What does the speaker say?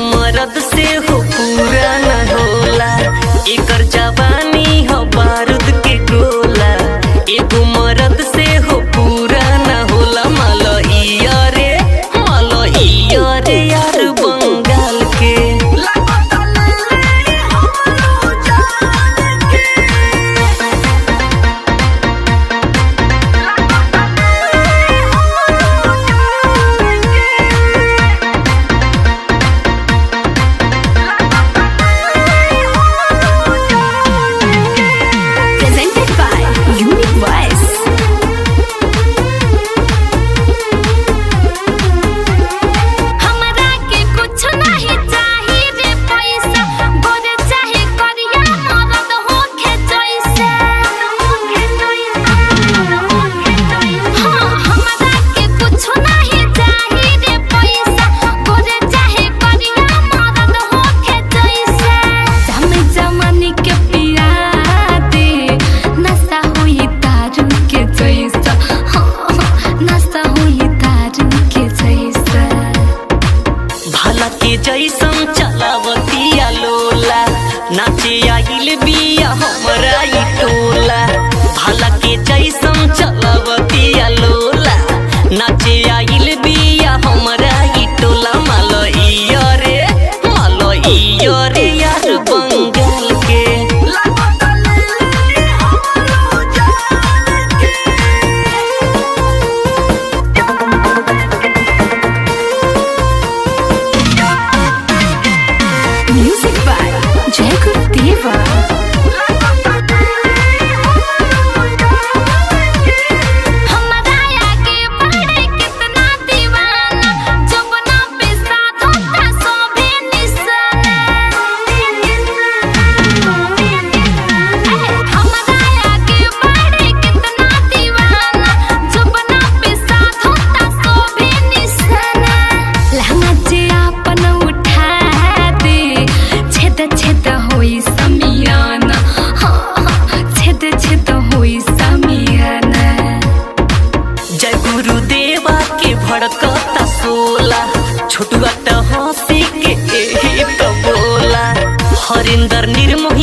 मरद से हो पूरा न होला। एकर जवानी हो बारूद के गोला। एगो मरद से हो पूरा न होला। मलइया रे यार बंगाल के। जैसन चलावतिया लोला नाचे आइल बिया हमरा ई टोला। भला के जैसन चलावतिया लोला नाचे आइल बिया हमरा ई टोला। मलइया रे यार बंगाल के। Music by Jai Gurudeva। जय गुरुदेवा के भड़कता सोला। छोटुआ त हंसी के एही तो बोला। हरिंदर निर्मोही